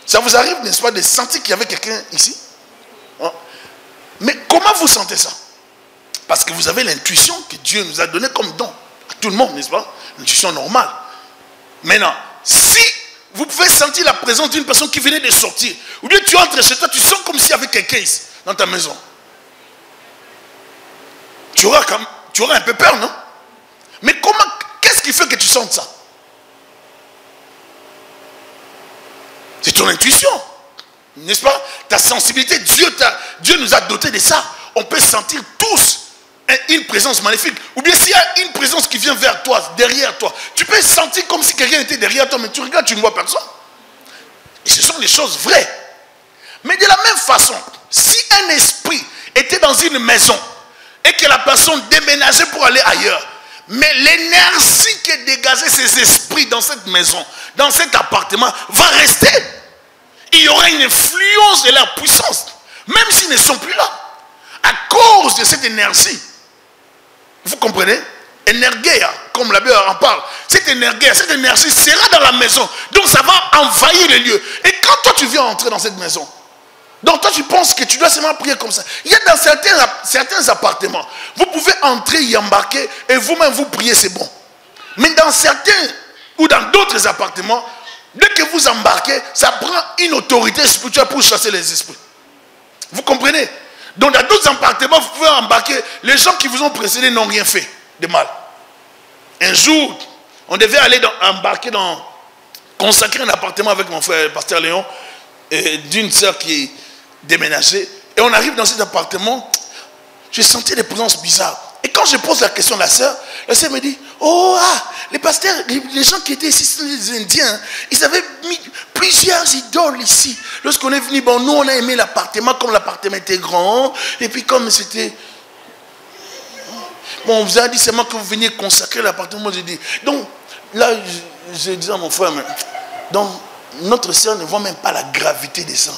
Ça vous arrive, n'est-ce pas, de sentir qu'il y avait quelqu'un ici? Mais comment vous sentez ça? Parce que vous avez l'intuition que Dieu nous a donnée comme don à tout le monde, n'est-ce pas? L'intuition normale. Maintenant, si vous pouvez sentir la présence d'une personne qui venait de sortir, ou bien tu entres chez toi, tu sens comme s'il y avait quelqu'un ici, dans ta maison. Tu auras un peu peur, non? Mais comment, qu'est-ce qui fait que tu sentes ça? C'est ton intuition, n'est-ce pas? Ta sensibilité, Dieu nous a dotés de ça. On peut sentir tous une présence maléfique. Ou bien s'il y a une présence qui vient vers toi, derrière toi, tu peux sentir comme si quelqu'un était derrière toi, mais tu regardes, tu ne vois personne. Et ce sont des choses vraies. Mais de la même façon, si un esprit était dans une maison et que la personne déménageait pour aller ailleurs, mais l'énergie qui dégageait ces esprits dans cette maison, dans cet appartement, va rester. Il y aura une influence de leur puissance, même s'ils ne sont plus là, à cause de cette énergie. Vous comprenez? Énergia, comme la Bible en parle. Cette énergie sera dans la maison. Donc ça va envahir les lieux. Et quand toi tu viens entrer dans cette maison, donc toi tu penses que tu dois seulement prier comme ça. Il y a dans certains appartements, vous pouvez entrer, y embarquer, et vous-même vous priez, c'est bon. Mais dans certains, ou dans d'autres appartements, dès que vous embarquez, ça prend une autorité spirituelle pour chasser les esprits. Vous comprenez? Donc dans d'autres appartements, vous pouvez embarquer. Les gens qui vous ont précédé n'ont rien fait de mal. Un jour, on devait aller consacrer un appartement avec mon frère, pasteur Léon, et d'une sœur qui déménageait. Et on arrive dans cet appartement, j'ai senti des présences bizarres. Et quand je pose la question à la sœur me dit, oh, les pasteurs, les gens qui étaient ici, les Indiens, ils avaient mis plusieurs idoles ici. Lorsqu'on est venu, bon, nous on a aimé l'appartement, comme l'appartement était grand, et puis comme c'était... Bon, on vous a dit seulement que vous veniez consacrer l'appartement, j'ai dit. Donc, là, je disais à mon frère, mais, donc, notre sœur ne voit même pas la gravité de ça.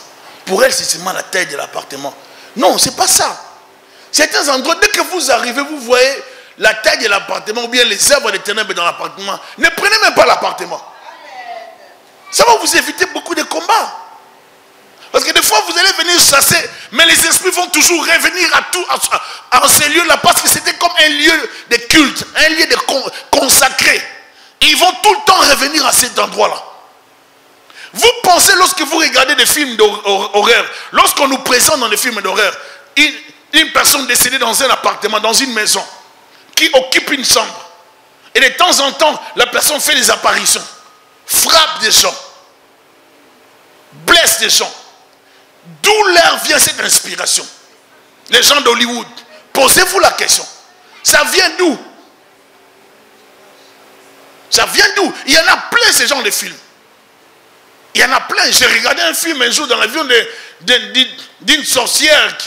Pour elle, c'est seulement la taille de l'appartement. Non, c'est pas ça. Certains endroits, dès que vous arrivez, vous voyez la taille de l'appartement ou bien les œuvres des ténèbres dans l'appartement. Ne prenez même pas l'appartement. Ça va vous éviter beaucoup de combats. Parce que des fois, vous allez venir chasser, mais les esprits vont toujours revenir à ces lieux-là parce que c'était comme un lieu de culte, un lieu de consacré. Et ils vont tout le temps revenir à cet endroit-là. Vous pensez, lorsque vous regardez des films d'horreur, lorsqu'on nous présente dans les films d'horreur, une personne décédée dans un appartement, dans une maison, qui occupe une chambre. Et de temps en temps, la personne fait des apparitions, frappe des gens, blesse des gens. D'où leur vient cette inspiration? Les gens d'Hollywood, posez-vous la question. Ça vient d'où? Ça vient d'où? Il y en a plein ces genres de films. Il y en a plein. J'ai regardé un film un jour dans l'avion d'une sorcière,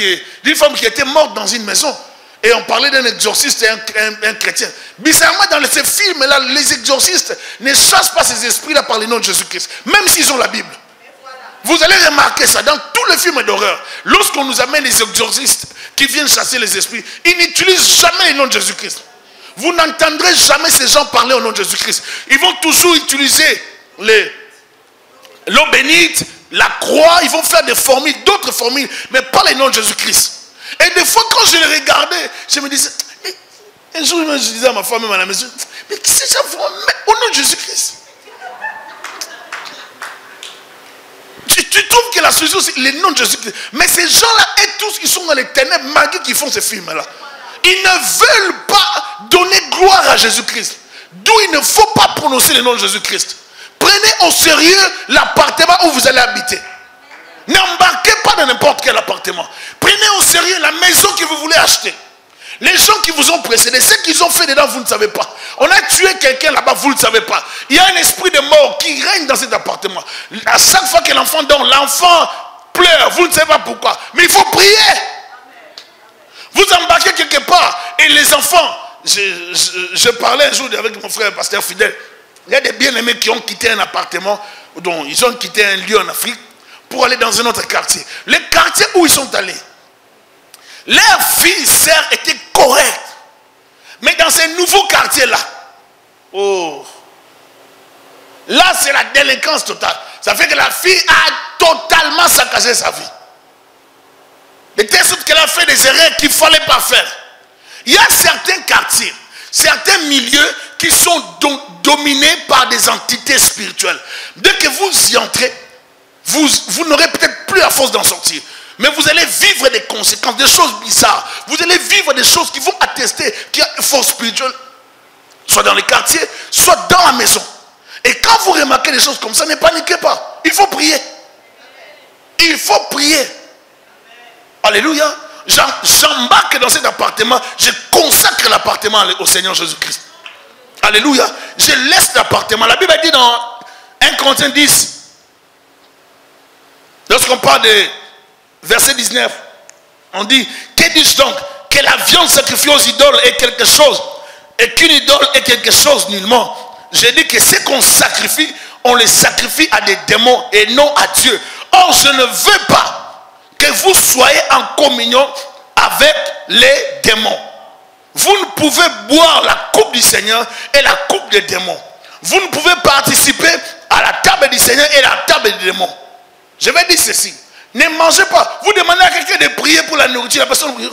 d'une femme qui était morte dans une maison. Et on parlait d'un exorciste et un chrétien. Bizarrement, dans ces films-là, les exorcistes ne chassent pas ces esprits-là par le nom de Jésus-Christ. Même s'ils ont la Bible. Vous allez remarquer ça dans tous les films d'horreur. Lorsqu'on nous amène les exorcistes qui viennent chasser les esprits, ils n'utilisent jamais le nom de Jésus-Christ. Vous n'entendrez jamais ces gens parler au nom de Jésus-Christ. Ils vont toujours utiliser l'eau bénite, la croix, ils vont faire des formules, d'autres formules, mais pas le nom de Jésus-Christ. Et des fois, quand je les regardais, je me disais, un jour, je disais à ma femme, même à la maison, mais c'est ça, au nom de Jésus-Christ. Tu trouves que la solution, c'est les noms de Jésus-Christ. Mais ces gens-là, et tous, ils sont dans les ténèbres, malgré qu'ils font ces films-là. Ils ne veulent pas donner gloire à Jésus-Christ. D'où il ne faut pas prononcer le nom de Jésus-Christ. Prenez au sérieux l'appartement où vous allez habiter. N'embarquez pas dans n'importe quel appartement. Prenez au sérieux la maison que vous voulez acheter. Les gens qui vous ont précédé, ce qu'ils ont fait dedans, vous ne savez pas. On a tué quelqu'un là-bas, vous ne savez pas. Il y a un esprit de mort qui règne dans cet appartement. À chaque fois que l'enfant dort, l'enfant pleure, vous ne savez pas pourquoi. Mais il faut prier. Vous embarquez quelque part et les enfants, je parlais un jour avec mon frère pasteur fidèle. Il y a des bien-aimés qui ont quitté un appartement, dont ils ont quitté un lieu en Afrique pour aller dans un autre quartier. Le quartier où ils sont allés, leurs filles, sœurs étaient correctes. Mais dans ces nouveaux quartiers-là, oh, là c'est la délinquance totale. Ça fait que la fille a totalement saccagé sa vie. De telle sorte qu'elle a fait des erreurs qu'il ne fallait pas faire. Il y a certains quartiers, certains milieux qui sont dominés par des entités spirituelles. Dès que vous y entrez, vous n'aurez peut-être plus la force d'en sortir. Mais vous allez vivre des conséquences, des choses bizarres. Vous allez vivre des choses qui vont attester qu'il y a une force spirituelle, soit dans les quartiers, soit dans la maison. Et quand vous remarquez des choses comme ça, ne paniquez pas. Il faut prier. Il faut prier. Alléluia. J'embarque dans cet appartement, je consacre l'appartement au Seigneur Jésus-Christ. Alléluia. Je laisse l'appartement. La Bible dit dans 1 Corinthiens 10, lorsqu'on parle de verset 19, on dit, que dis-je donc? Que la viande sacrifiée aux idoles est quelque chose, et qu'une idole est quelque chose nullement. J'ai dit que ce qu'on sacrifie, on les sacrifie à des démons et non à Dieu. Or, je ne veux pas que vous soyez en communion avec les démons. Vous ne pouvez boire la coupe du Seigneur et la coupe des démons. Vous ne pouvez participer à la table du Seigneur et la table des démons. Je vais dire ceci. Ne mangez pas. Vous demandez à quelqu'un de prier pour la nourriture. La personne dit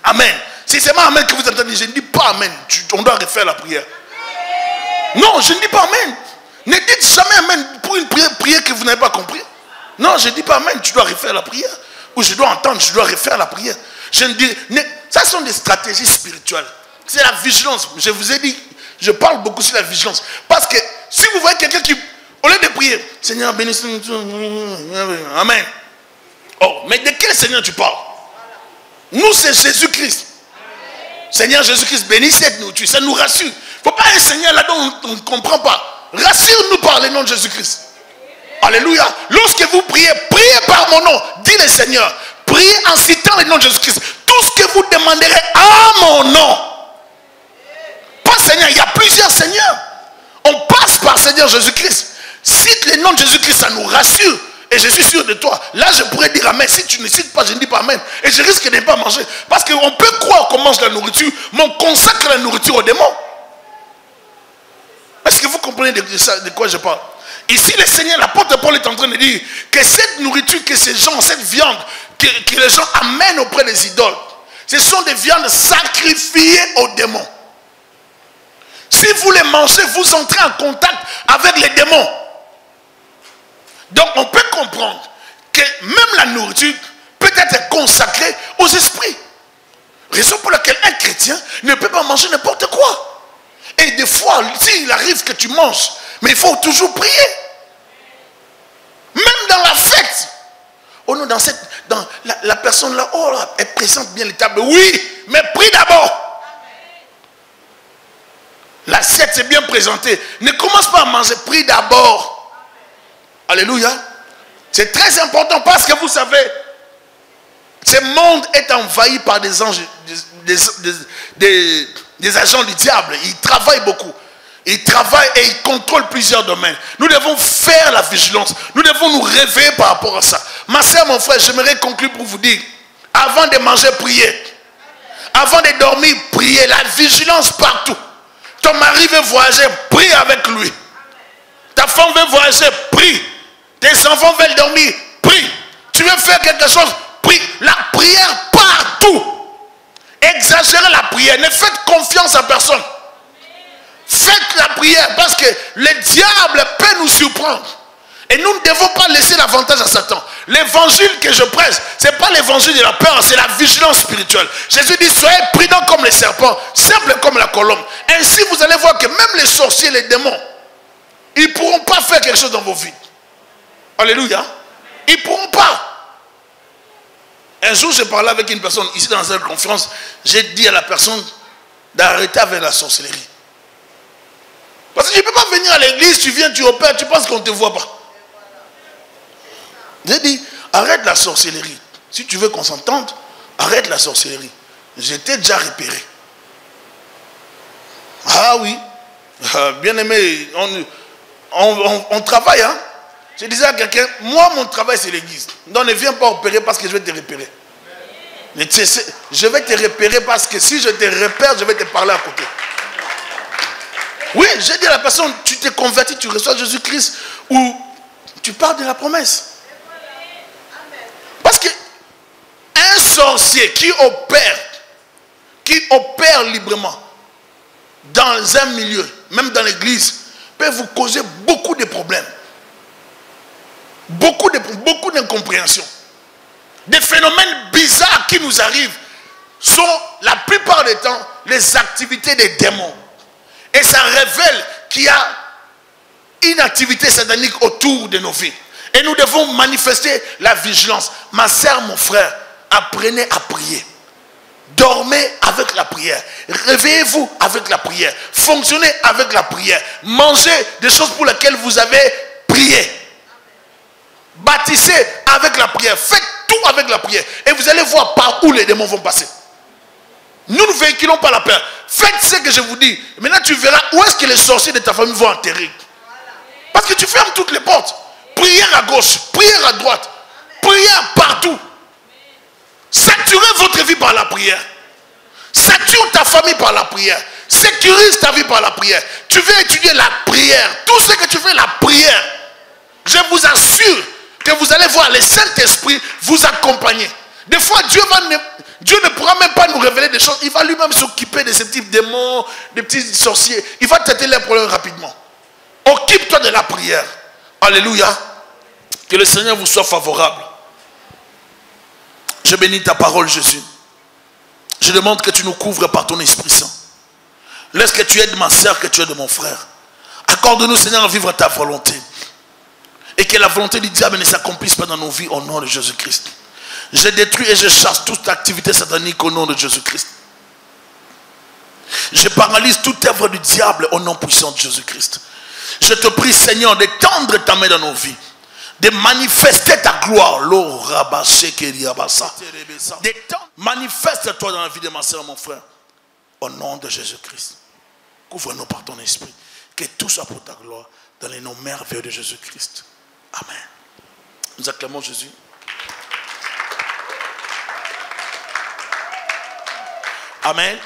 Amen. Si c'est pas Amen que vous entendez, je ne dis pas Amen. On doit refaire la prière. Non, je ne dis pas Amen. Ne dites jamais Amen pour une prière que vous n'avez pas compris. Non, je ne dis pas Amen. Tu dois refaire la prière. Ou je dois entendre, je dois refaire la prière. Je ne dis, ça sont des stratégies spirituelles. C'est la vigilance. Je vous ai dit, je parle beaucoup sur la vigilance. Parce que si vous voyez quelqu'un qui, au lieu de prier, Seigneur bénisse, Amen. Oh, mais de quel Seigneur tu parles? Nous, c'est Jésus-Christ. Seigneur Jésus-Christ, bénis cette nourriture. Ça nous rassure. Il ne faut pas un Seigneur là-dedans, on ne comprend pas. Rassure-nous par le nom de Jésus-Christ. Alléluia. Lorsque vous priez, priez par mon nom. Dis le Seigneur. Priez en citant le nom de Jésus-Christ. Tout ce que vous demanderez à mon nom. Pas Seigneur, il y a plusieurs Seigneurs. On passe par Seigneur Jésus-Christ. Cite le nom de Jésus-Christ, ça nous rassure. Et je suis sûr de toi. Là, je pourrais dire Amen. Si tu ne cites pas, je ne dis pas Amen. Et je risque de ne pas manger. Parce qu'on peut croire qu'on mange la nourriture, mais on consacre la nourriture aux démons. Est-ce que vous comprenez de quoi je parle? Ici, le Seigneur, l'apôtre Paul est en train de dire que cette nourriture, que ces gens, cette viande que les gens amènent auprès des idoles, ce sont des viandes sacrifiées aux démons. Si vous les mangez, vous entrez en contact avec les démons. Donc, on peut comprendre que même la nourriture peut être consacrée aux esprits. Raison pour laquelle un chrétien ne peut pas manger n'importe quoi. Et des fois, s'il arrive que tu manges, mais il faut toujours prier. Même dans la fête. Oh non, dans la personne là, oh là, elle présente bien les tables. Oui, mais prie d'abord. L'assiette c'est bien présentée. Ne commence pas à manger, prie d'abord. Alléluia. C'est très important parce que vous savez, ce monde est envahi par des anges, des agents du diable. Ils travaillent beaucoup. Ils travaillent et ils contrôlent plusieurs domaines. Nous devons faire la vigilance. Nous devons nous réveiller par rapport à ça. Ma soeur, mon frère, j'aimerais conclure pour vous dire, avant de manger, priez. Avant de dormir, priez. La vigilance partout. Ton mari veut voyager, prie avec lui. Ta femme veut voyager, prie. Tes enfants veulent dormir, prie. Tu veux faire quelque chose, prie. La prière partout. Exagérez la prière. Ne faites confiance à personne. Faites la prière parce que le diable peut nous surprendre. Et nous ne devons pas laisser l'avantage à Satan. L'évangile que je prêche, ce n'est pas l'évangile de la peur, c'est la vigilance spirituelle. Jésus dit, soyez prudents comme les serpents, simples comme la colombe. Ainsi, vous allez voir que même les sorciers, les démons, ils ne pourront pas faire quelque chose dans vos vies. Alléluia. Ils ne pourront pas. Un jour, je parlais avec une personne, ici dans cette conférence, j'ai dit à la personne d'arrêter avec la sorcellerie. Parce que tu ne peux pas venir à l'église, tu viens, tu opères, tu penses qu'on ne te voit pas. J'ai dit, arrête la sorcellerie. Si tu veux qu'on s'entende, arrête la sorcellerie. J'étais déjà repéré. Ah oui, bien aimé, on travaille, hein. Je disais à quelqu'un, moi mon travail c'est l'église. Donc ne viens pas opérer parce que je vais te repérer. Mais je vais te repérer parce que si je te repère, je vais te parler à côté. Oui, j'ai dit à la personne, tu t'es converti, tu reçois Jésus-Christ, ou tu parles de la promesse. Parce que un sorcier qui opère librement dans un milieu, même dans l'église, peut vous causer beaucoup de problèmes. Beaucoup d'incompréhension. Des phénomènes bizarres qui nous arrivent sont la plupart du temps les activités des démons. Et ça révèle qu'il y a une activité satanique autour de nos vies. Et nous devons manifester la vigilance. Ma sœur, mon frère, apprenez à prier. Dormez avec la prière. Réveillez-vous avec la prière. Fonctionnez avec la prière. Mangez des choses pour lesquelles vous avez prié. Bâtissez avec la prière. Faites tout avec la prière. Et vous allez voir par où les démons vont passer. Nous ne véhiculons pas la peur. Faites ce que je vous dis. Maintenant tu verras où est-ce que les sorciers de ta famille vont enterrer. Parce que tu fermes toutes les portes. Prière à gauche, prière à droite, prière partout. Saturez votre vie par la prière. Sature ta famille par la prière. Sécurise ta vie par la prière. Tu veux étudier la prière. Tout ce que tu fais, la prière. Je vous assure que vous allez voir le Saint-Esprit vous accompagner. Des fois, Dieu ne pourra même pas nous révéler des choses. Il va lui-même s'occuper de ces types de démons, des petits sorciers. Il va traiter les problèmes rapidement. Occupe-toi de la prière. Alléluia. Que le Seigneur vous soit favorable. Je bénis ta parole, Jésus. Je demande que tu nous couvres par ton Esprit Saint. Laisse que tu aides ma sœur, que tu aides mon frère. Accorde-nous, Seigneur, à vivre ta volonté. Et que la volonté du diable ne s'accomplisse pas dans nos vies au nom de Jésus-Christ. Je détruis et je chasse toute activité satanique au nom de Jésus-Christ. Je paralyse toute œuvre du diable au nom puissant de Jésus-Christ. Je te prie, Seigneur, d'étendre ta main dans nos vies. De manifester ta gloire. Manifeste-toi dans la vie de ma soeur, mon frère. Au nom de Jésus-Christ. Couvre-nous par ton esprit. Que tout soit pour ta gloire. Dans les noms merveilleux de Jésus-Christ. Amen. Nous acclamons Jésus. Amen.